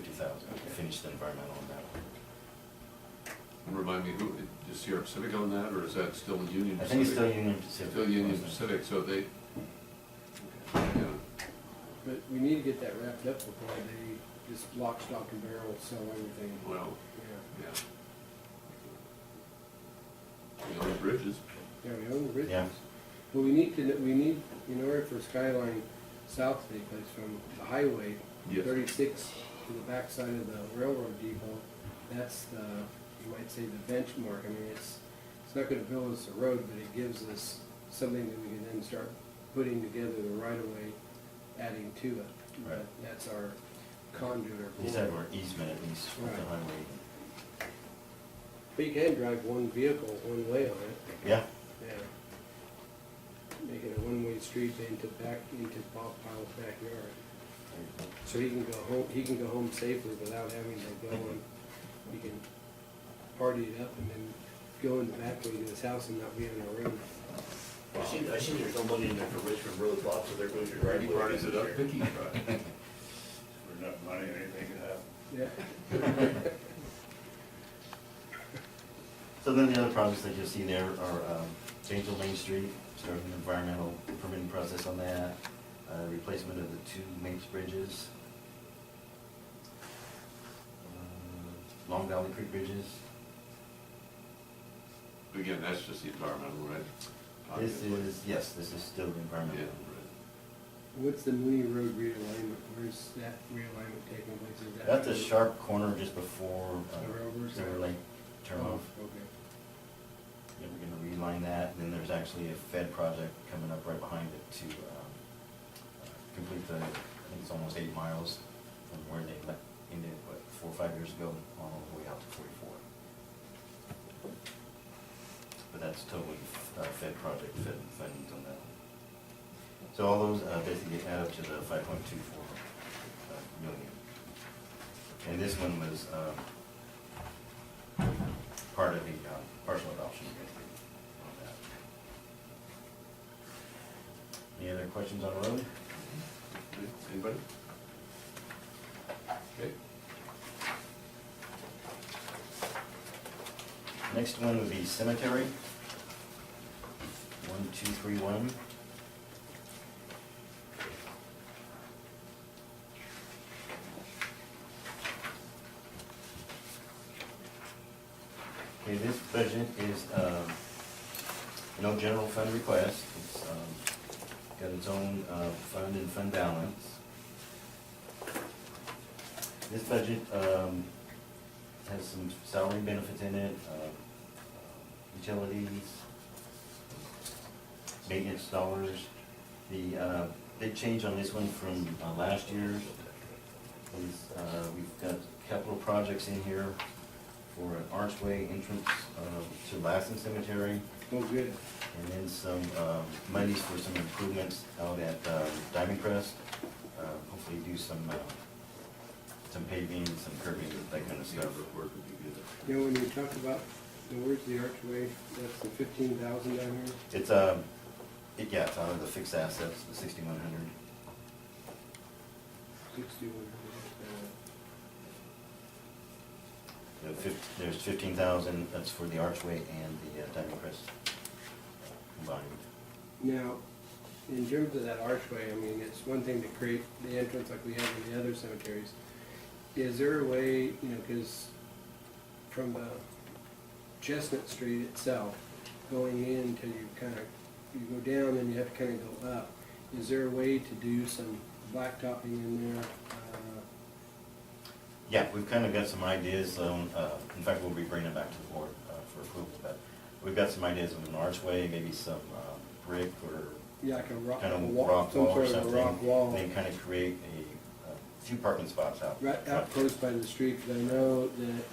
$50,000 to finish the environmental on that one. And remind me, who, is Sierra Pacific on that, or is that still Union Pacific? I think it's still Union Pacific. Still Union Pacific, so they, yeah, But we need to get that wrapped up before they just lock, stock, and barrel sell everything. well, Yeah. yeah. We own the bridges. Yeah, we own the bridges. Yeah. Well, we need, in order for Skyline South to take place from the highway, Yes. 36 to the backside of the railroad depot, that's the, you might say, the benchmark. I mean, it's not gonna build us a road, but it gives us something that we can then start putting together the right-of-way, adding to it. Right. That's our conduit or. These have our easement at least for the Right. highway. But you can drive one vehicle one way on it. Yeah, Yeah. Make it a one-way street into Bob Pyle's backyard. So he can go home safely without having to go and, he can party it up and then go in the back way to his house and not be on our road. I see there's no money in there for Richmond Road lots, so there goes your He driveway. parties it up, Vicky, right? For enough money, anything could happen. Yeah. so then the other projects that you'll see there are Janesville Main Street, starting the environmental permitting process on that, replacement of the 2 Mapes bridges, Long Valley Creek bridges. Again, that's just the environmental, right? This is, yes, this is still the Yeah, environmental. right. What's the Mooney Road realignment? Where's that realignment taking place? Is that? At the sharp corner just before The railroad? Silver Lake turn Oh, off. okay. Yeah, we're gonna reline that, and then there's actually a Fed project coming up right behind it to complete the, I think it's almost 8 miles from where they ended, what, 4 or 5 years ago, all the way out to 44. But that's totally Fed project, Fed fundings on that one. So all those basically add up to the 5.24 million. And this one was part of the partial adoption on that. Any other questions on the road? Anybody? Okay. Next one would be cemetery. 1231. Okay, this budget is, no general fund request. It's got its own fund and fund balance. This budget has some salary benefits in it, utilities, maintenance dollars. The big change on this one from last year's is we've got capital projects in here for an archway entrance to Lassen Cemetery, Oh, good. and then some monies for some improvements out at Diamond Crest. Hopefully do some paving, some curbing, that kind of Yeah, stuff. the work would be good. You know, when you talk about, where's the archway, that's the 15,000 down here? It's yeah, it's out of the fixed assets, the 6,100. 61. There's 15,000, that's for the archway and the Diamond Crest combined. Now, in terms of that archway, I mean, it's one thing to create the entrance like we have in the other cemeteries. Is there a way, you know, because from the Chestnut Street itself, going in till you kind of, you go down and you have to kind of go up, is there a way to do some blacktopping in there? Yeah, we've kind of got some ideas on, in fact, we'll be bringing it back to the board for approval, but we've got some ideas of an archway, maybe some brick or Yeah, like a rock, kind of a wall, rock some wall or sort of a something. rock wall. Then kind of create a few parking spots out. Right out close by the street, because I know that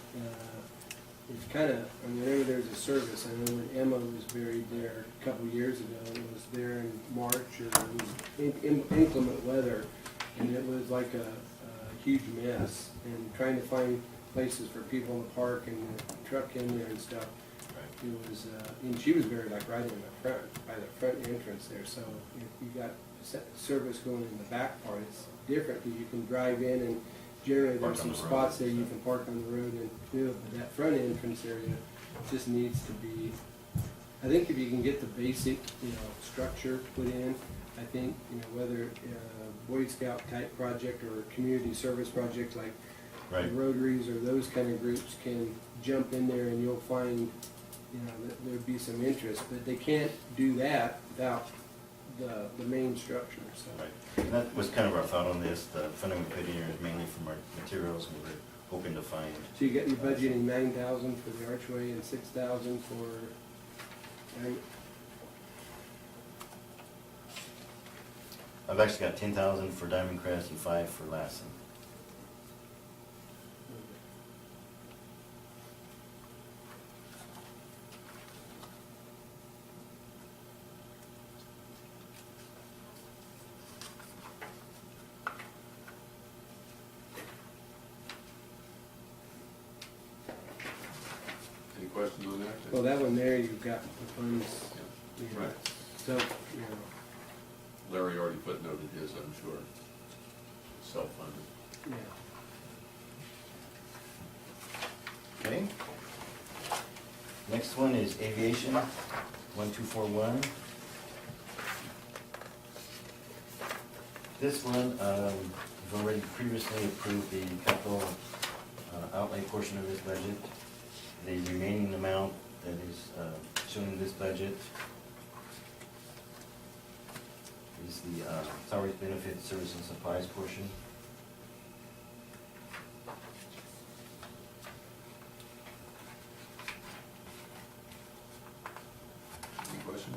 it's kind of, I mean, whenever there's a service, I know when Emma was buried there a couple years ago, it was there in March, or it was inclement weather, and it was like a huge mess, and trying to find places for people to park and the truck in there and stuff. Right. It was, and she was buried like right in the front, by the front entrance there, so if you got service going in the back part, it's different, because you can drive in and generally Park there's on some the road. spots there you can park on the road and do it, but that front entrance area just needs to be, I think if you can get the basic, structure put in, I think, whether Boy Scout type project or community service project like Right. the Rotaries or those kind of groups can jump in there and you'll find, that there'd be some interest, but they can't do that without the main structure, so. Right. And that was kind of our thought on this. The funding we put in here is mainly from our materials. We were hoping to find. So you got your budgeting 9,000 for the archway and 6,000 for, right? I've actually got 10,000 for Diamond Crest and 5 for Lassen. Any questions on that? Well, that one there, you've got the funds, Right. so, Larry already footnoted his, I'm sure. Self-funded. yeah. Okay. Next one is aviation, 1241. This one, we've already previously approved the capital outlay portion of this budget. The remaining amount that is shown in this budget is the salaries, benefits, service and supplies portion. Any question?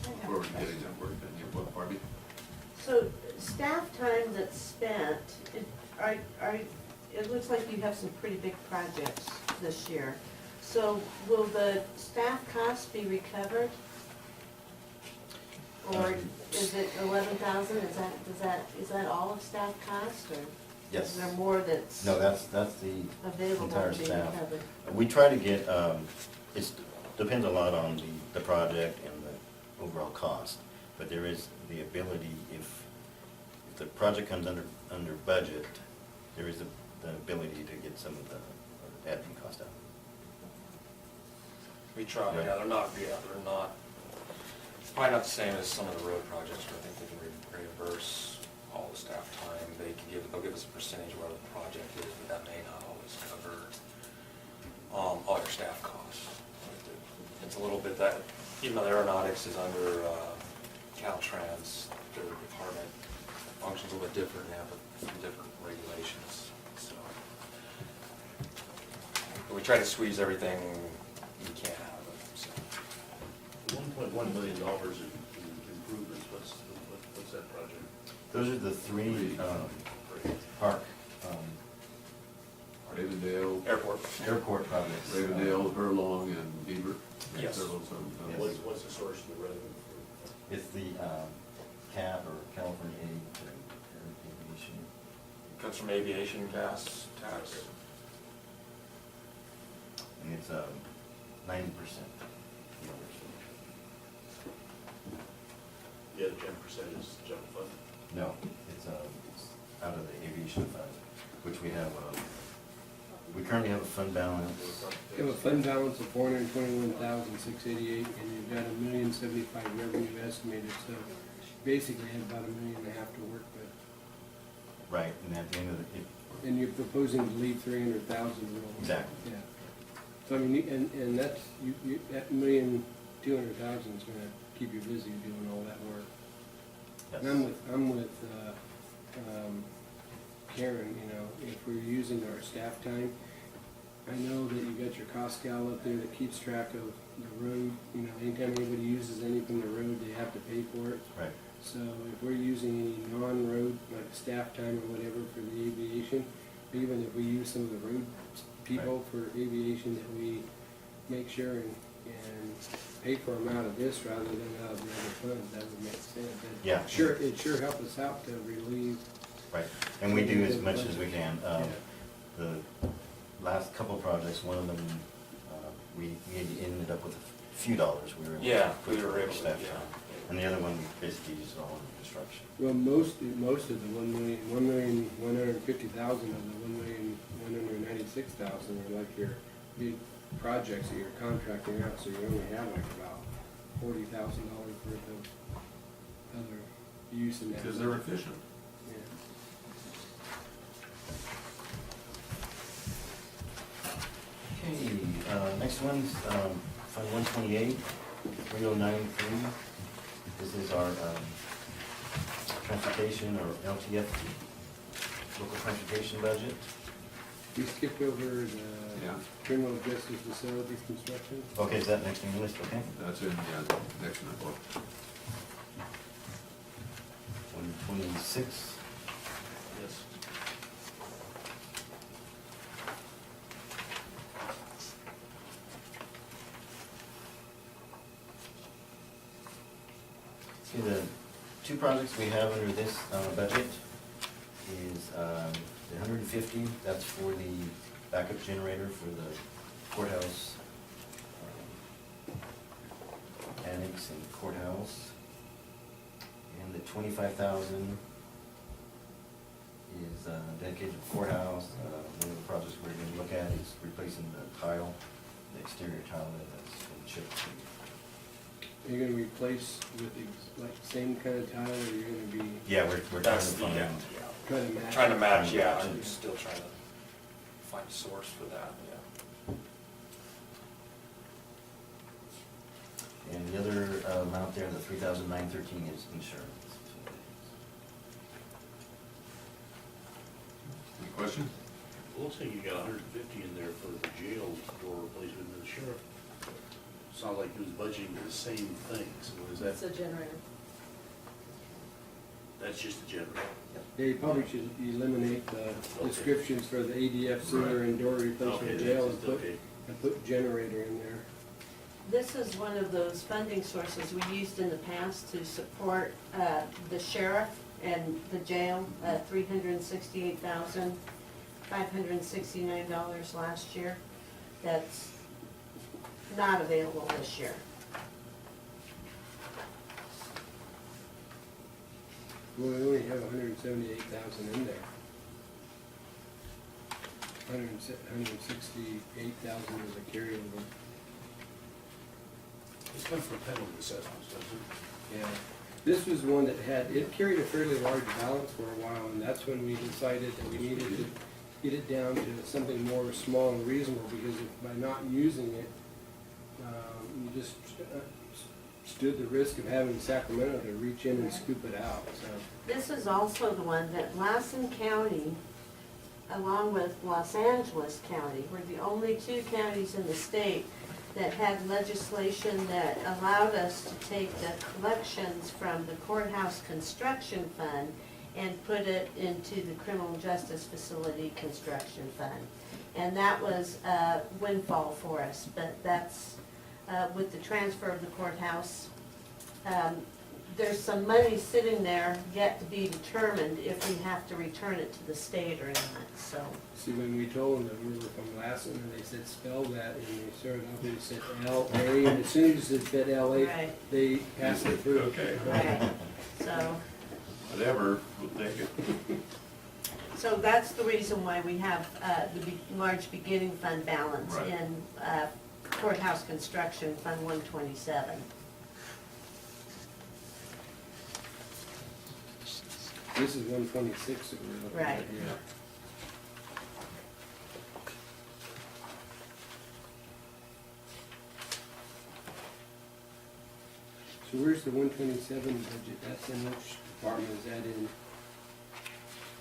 Before we get into work, what, Barbie? So staff time that's spent, it looks like you have some pretty big projects this year. So will the staff costs be recovered? Or is it 11,000? Is that all of staff cost, or Yes. is there more that's No, that's the available entire to be staff. recovered? We try to get, it depends a lot on the project and the overall cost, but there is the ability, if the project comes under budget, there is the ability to get some of the admin cost out. We try, Right. they're not, it's probably not the same as some of the road projects, where I think they can reimburse all the staff time. They'll give us a percentage of whatever the project is, but that may not always cover all your staff costs. It's a little bit that, even though aeronautics is under Caltrans, their department functions a little bit different, they have different regulations, so. But we try to squeeze everything we can out of it, so. $1.1 million in improvements, what's that project? Those are the three park, Ravendale, airport projects. Ravendale, Hurlong, and Beaver. Yes. Several of them. Yes. What's the source of the revenue for? It's the CAT, or California Aid for Aviation. It comes from aviation gas tax. And it's 90%. The other 10% is general fund? No, it's out of the aviation fund, which we have, we currently have a fund balance. You have a fund balance of 421,688, and you've got $1,075,000 revenue estimated, so basically you have about $1.5 million to work with. Right, and at the end of the, And you're proposing to leave 300,000 roll. Exactly. Yeah. So I mean, and that's, that $1,200,000 is gonna keep you busy doing all that work. yes. And I'm with Karen, if we're using our staff time, I know that you got your cost gal up there that keeps track of the road, anytime anybody uses anything the road, they have to pay for it. Right, So if we're using any non-road, like staff time or whatever for the aviation, even if we use some of the road people for aviation, that we make sure and pay for them out of this rather than out of the other funds, that would make sense. Yeah. It sure help us out to relieve. right, and we do as much as we can. Yeah. The last couple of projects, one of them, we ended up with a few dollars. We were able to Yeah, put we were toward able to, staff yeah. time. And the other one, we basically use it all in construction. Well, most of the 1,150,000 of the 1,196,000 are like your big projects that you're contracting out, so you only have like about $40,000 worth of other use in that. Because they're efficient. Yeah. Okay, next one's Fund 128, 3093. This is our transportation or LTFT, local transportation budget. We skipped over the Yeah. criminal justice facilities construction. Okay, is that next on the list, okay? That's in, yeah, next in the book. 126. Yes. See, the two projects we have under this budget is the 150, that's for the backup generator for the courthouse, annex and courthouse. And the 25,000 is dedicated to courthouse. One of the projects we're gonna look at is replacing the tile, the exterior tile that's been chipped. Are you gonna replace with the, like, same kind of tile, or are you gonna be Yeah, we're trying to That's the, find. yeah. trying to match? Trying to match, Trying to yeah, match I'm it. still trying to find a source for that, yeah. And the other amount there, the 3,913 is insurance. Any question? Looks like you got 150 in there for the jail door replacement and the sheriff. Sounds like he was budgeting the same thing, so what is It's that? a generator. That's just the generator. Yeah, you probably should eliminate the descriptions for the ADF sewer and door Okay, replacement jail that's okay. and put generator in there. This is one of those funding sources we used in the past to support the sheriff and the jail, $368,569 last year. That's not available this year. Well, we only have 178,000 in there. 168,000 is a carryover. It's come from penalty assessments, doesn't it? Yeah. This was one that it carried a fairly large balance for a while, and that's when we decided that we needed to get it down to something more small and reasonable, because by not using it, you just stood the risk of having Sacramento to reach in and scoop it out, so. This is also the one that Lassen County, along with Los Angeles County, were the only two counties in the state that had legislation that allowed us to take the collections from the courthouse construction fund and put it into the criminal justice facility construction fund. And that was a windfall for us, but that's, with the transfer of the courthouse, there's some money sitting there yet to be determined if we have to return it to the state or not, so. See, when we told them that we were from Lassen, and they said, spell that, and they started off, they said L-A, and as soon as it said L-A, Right. they passed it through. Okay. Right, so, Whatever, we'll take it. so that's the reason why we have large beginning fund balance Right. in courthouse construction, Fund 127. This is 126 that we're looking at Right. here. So where's the 127 budget? That's in which department is that in?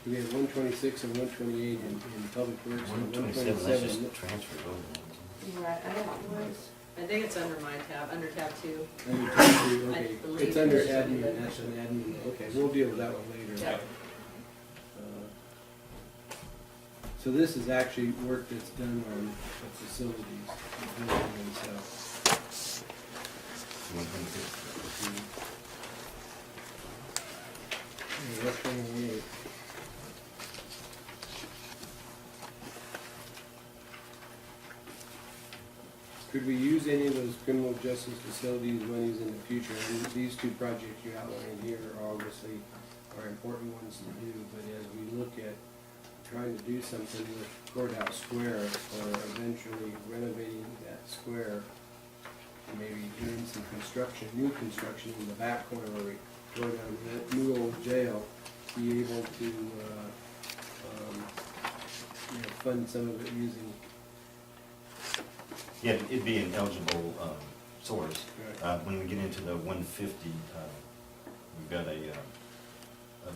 We have 126 and 128 in Public Works, and 127, that's 127. just transfer over. Right, I don't know, I think it's under my tab, under tab 2. Under tab 2, okay. I believe It's under it should be admin, there. that's an admin, okay, we'll deal with that one later. Yeah. So this is actually work that's done on the facilities, the building themselves. 126. Yeah, 128. Could we use any of those criminal justice facilities monies in the future? And these two projects you outlined here are obviously are important ones to do, but as we look at trying to do something with Courthouse Square or eventually renovating that square, maybe doing some construction, new construction in the back corner where we tore down the new old jail, be able to, fund some of it using. Yeah, it'd be an eligible source. Right. When we get into the 150, we've got a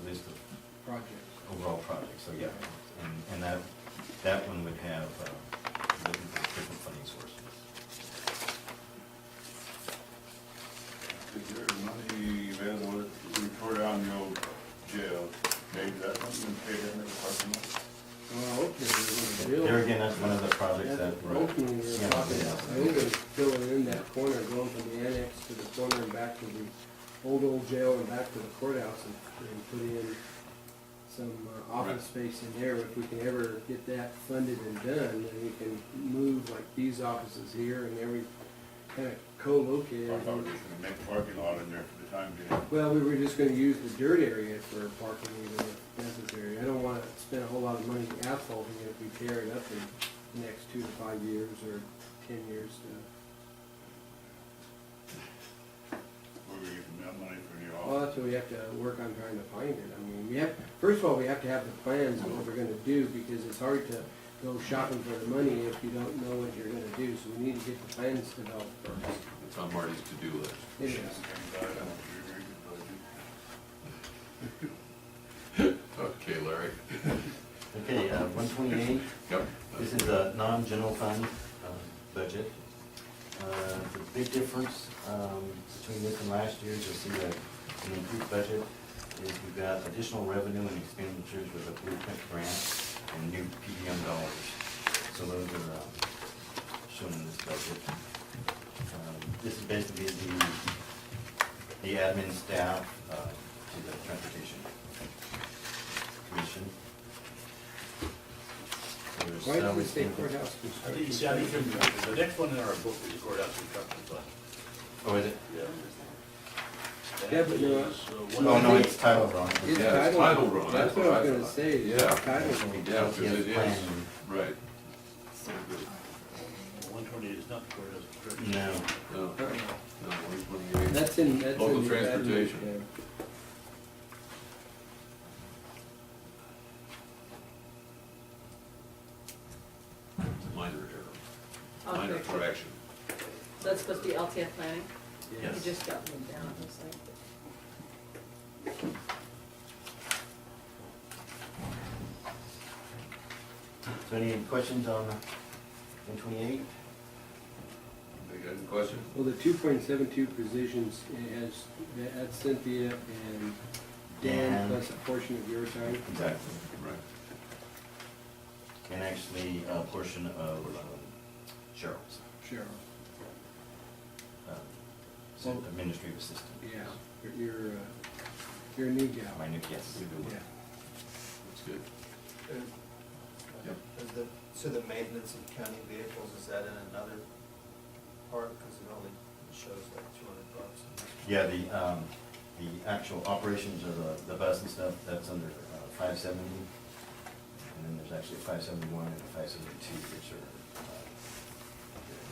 list of Projects. overall projects, so yeah. And that one would have different funding sources. Is there money available if we tore down the old jail? Maybe that's something we pay down in the parking lot? Well, hopefully we're gonna build. There again, that's one of the projects that we're, Ultimately, we were yeah, talking, yeah. I think it's filling in that corner, going from the annex to the corner and back to the old jail and back to the courthouse and put in some office space in there. If we can ever get that funded and done, then we can move like these offices here and every kind of co-located. I thought we were just gonna make a parking lot in there for the time being. Well, we were just gonna use the dirt area for parking even if necessary. I don't wanna spend a whole lot of money asphalting it if we tear it up in the next 2 to 5 years or 10 years to. Where we getting that money for the Well, office? that's what we have to work on trying to find it. I mean, first of all, we have to have the plans of what we're gonna do, because it's hard to go shopping for the money if you don't know what you're gonna do, so we need to get the plans developed first. It's on Marty's to-do list. It is. Okay, Larry. Okay, 128, Yep. this is a non-general fund budget. The big difference between this and last year's, you'll see that an improved budget is we've got additional revenue and expenditures with a blueprint grant and new PPM dollars. So those are shown in this budget. This is basically the admin staff to the transportation commission. There's Why does salary it say statement. courthouse I think, construction? see, I think the next one in our book is the courthouse construction fund. Oh, is it? Yeah. Yeah, but no, Oh, no, it's titled wrong. It's Yeah, it's titled- titled wrong. That's what I was gonna thought. say, it's Yeah. titled. Yeah, because it is, Plan. right. 128 is not the courthouse construction. No. No, no, 128. That's in, that's in. Local the admin, transportation. Minor error, Okay. minor correction. So that's supposed to be LTF planning? yeah. It Yes. just got moved down, it looks like. So any questions on 128? Any guys, any questions? Well, the 2.72 positions, it has, that's Cynthia and Dan Dan. plus a portion of your time. Exactly. Right. And actually a portion of Cheryl's, Cheryl. administrative assistant. Yeah, you're a new gal. My new, yes. Yeah. That's good. Yep. So the maintenance of county vehicles, is that in another part, because it only shows like $200? Yeah, the actual operations of the bus and stuff, that's under 570. And then there's actually a 571 and a 572, which are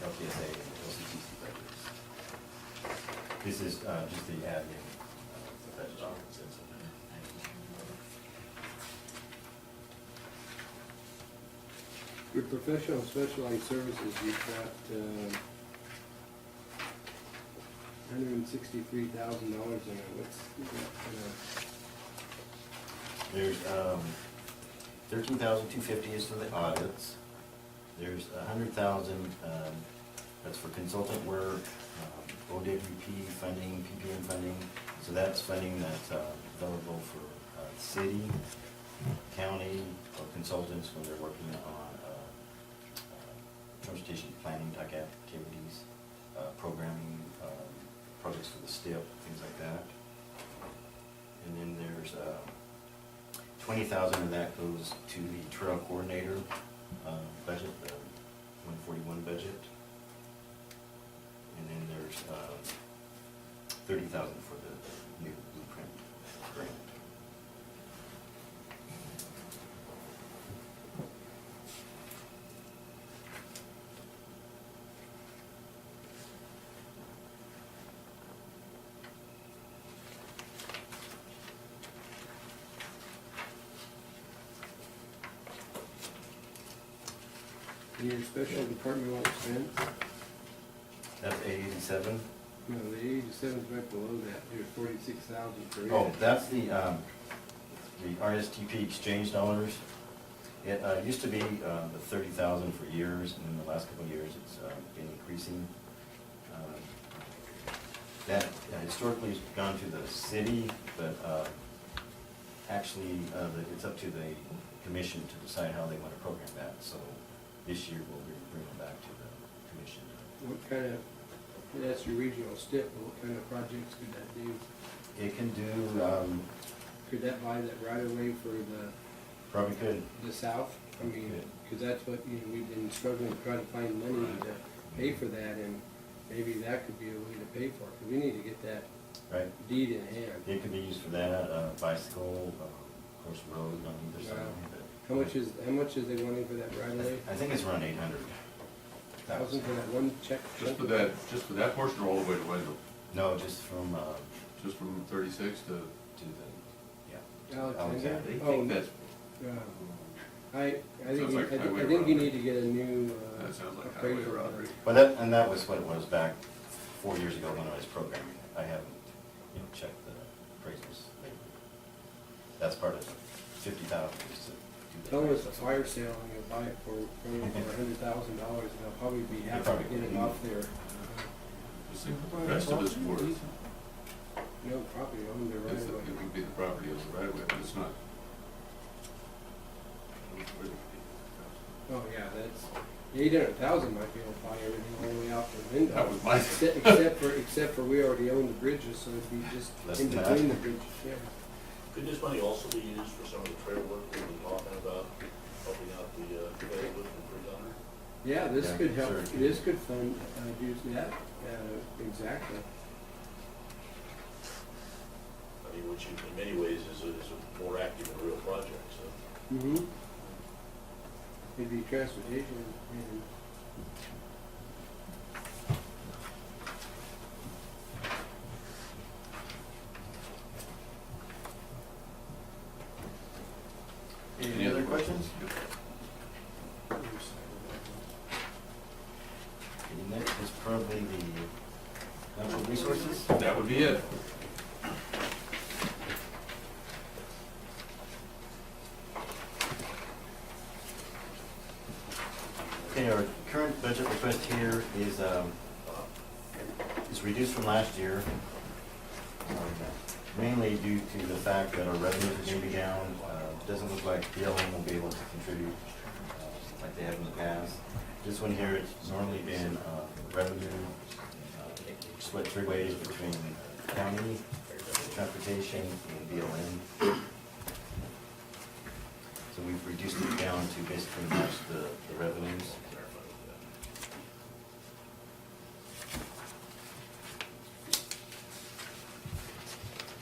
LTSA and LCTC budgets. This is just the admin budget. Your professional specialized services, you've got $163,000 in it. What's that? There's 13,250 is for the audits. There's 100,000 that's for consultant work, OWP funding, PPM funding. So that's funding that's available for city, county, or consultants when they're working on transportation planning type activities, programming, projects for the STIP, things like that. And then there's 20,000 of that goes to the trail coordinator budget, the 141 budget. and then there's 30,000 for the new blueprint grant. Your special department won't spend? That's 887. No, the 87's right below that, there's 46,000 for it. Oh, that's the RSTP exchange dollars. It used to be the 30,000 for years, and in the last couple of years, it's been increasing. That historically has gone to the city, but actually, it's up to the commission to decide how they want to program that. So this year, we'll bring it back to the commission. What kind of, that's your regional STIP, but what kind of projects could that do? It can do, Could that buy that right away for probably could. the south? I mean, Could. because that's what, you know, we've been struggling to try to find money to pay for that, and maybe that could be a way to pay for it, 'cause we need to get that Right. deed in hand. It could be used for that, bicycle, of course, road on either side. Wow. but- How much is they wanting for that right away? I think it's around 800. Thousand for that one check? Just for that portion or all the way to Wendell? No, just from, Just from 36 to, to the, yeah. to Alexander? I Oh, think that's, I think, Sounds like I highway think you robbery. need to get a new that sounds like highway appraisal. robbery. Well, that was what it was back 4 years ago when I was programming. I haven't, checked the appraisals lately. That's part of the 50,000 just to do that. Tell them it's a fire sale and you'll buy it for $100,000 and they'll probably be happy to probably get it will. off there. Just think the rest of it's for, No property owned there right it away. would be the property of the right of way, but it's not. Oh, yeah, that's, 800,000 might be able to buy everything all the way out the window. That was my. Except for we already own the bridges, so it'd be just Less in than that. between the bridges, yeah. Could this money also be used for some of the trail work we've been talking about, helping out the trail with and for Donner? Yeah, this Yeah, could help, sure. this could fund, use that, exactly. I mean, which in many ways is a more active and real project, so. Mm-hmm. It'd be transportation and. Any other questions? Okay, next is probably the natural resources. That would be it. Okay, our current budget request here is reduced from last year, mainly due to the fact that our revenues are going to be down. Doesn't look like BLM will be able to contribute like they have in the past. This one here, it's normally been revenue split three ways between county, transportation, and BLM. So we've reduced it down to basically match the revenues.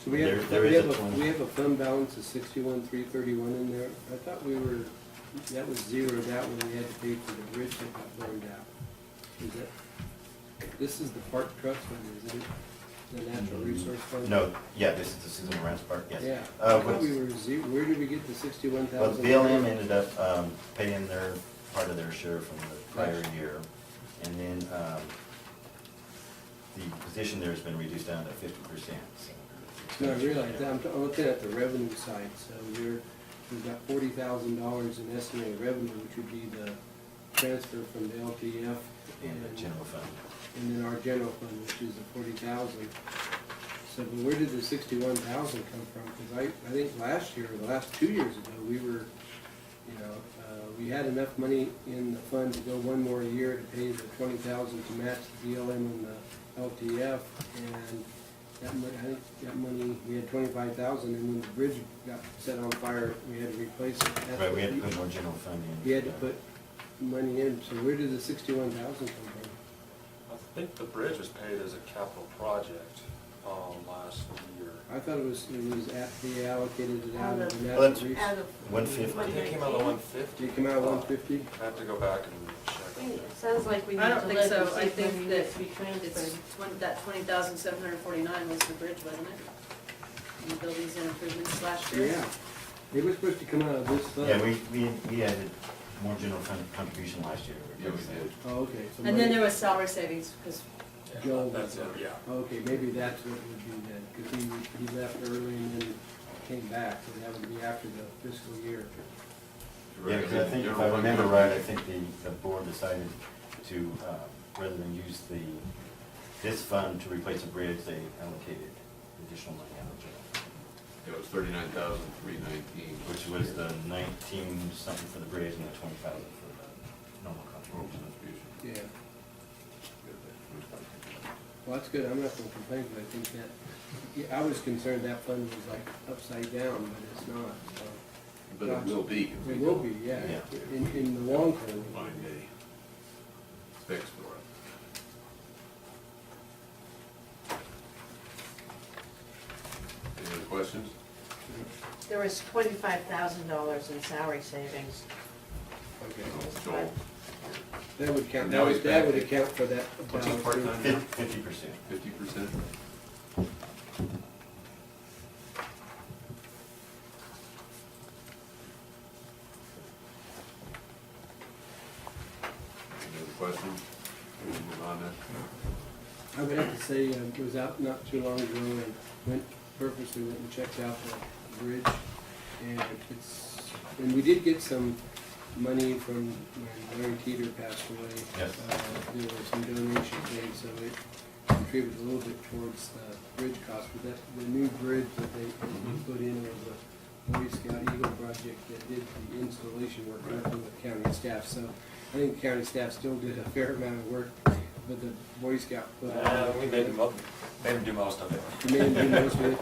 So we There- have, there we is have a twenty. we have a fund balance of 61,331 in there. I thought we were, that was zeroed out when we had to pay for the bridge that got burned out. Is that, this is the park trust fund, isn't it? The natural resource fund? No, yeah, this is the Susan Moran's part, yes. Yeah, I Uh, thought what's- we were where did we get the 61,000? Well, BLM ended up paying their, part of their share from the prior year. And then the position there has been reduced down to 50%. No, I realize that. I'm looking at the revenue side, so we've got $40,000 in estimated revenue, which would be the transfer from the LTF In the general fund. and then our general fund, which is the 40,000. So, but where did the 61,000 come from? Because I think last year, or the last 2 years ago, we were, we had enough money in the fund to go one more year to pay the 20,000 to match the BLM and the LTF, and that money, I think that money, we had 25,000, and when the bridge got set on fire, we had to replace it. That's Right, we what had to put more general fund in. We had to put money in, so where did the 61,000 come from? I think the bridge was paid as a capital project, last year. I thought it was they allocated it out of the Well, natural resources. Out of. 150. I think it came out of 150. Did it come out 150? I have to go back and check. It sounds like we need I to don't think look so. and see I if think money that needs to be transferred. It's that 20,749 was the bridge, wasn't it? The buildings and improvements last year. Yeah. It was supposed to come out of this fund. Yeah, we added more general fund contribution last year. Yeah, we did. Oh, okay. So And then maybe- there was salary savings, because Yeah, Joel that's it, was- yeah. Okay, maybe that's what it would be then, because he left early and then came back, so that would be after the fiscal year. Yeah, because I think, if I remember right, I think the board decided to, rather than use this fund to replace a bridge, they allocated additional money out of general, It was 39,319. which was the 19 something for the bridge and the 20,000 for the normal contribution. Yeah. Well, that's good, I'm not gonna complain, but I think that, yeah, I was concerned that fund was like upside down, but it's not, so. But it will be. if we It will don't be, yeah, Yeah. in the long term. Find a fix for it. Any other questions? There was $25,000 in salary savings. Okay. Joel, That would count, Now he's that would back. account for that. What's his balance. part-time now? 50%. 50%? Any other questions? We'll move on then. I would have to say, it was out not too long ago and purposely went and checked out the bridge. And and we did get some money from when Larry Teeter passed away. Yes. There were some donations made, so it contributed a little bit towards the bridge cost. But the new bridge that they put in was a Boy Scout Eagle project that did the installation work working with county staff. So I think county staff still did a fair amount of work, but the Boy Scout put We made them do most of it. You made him do most of it.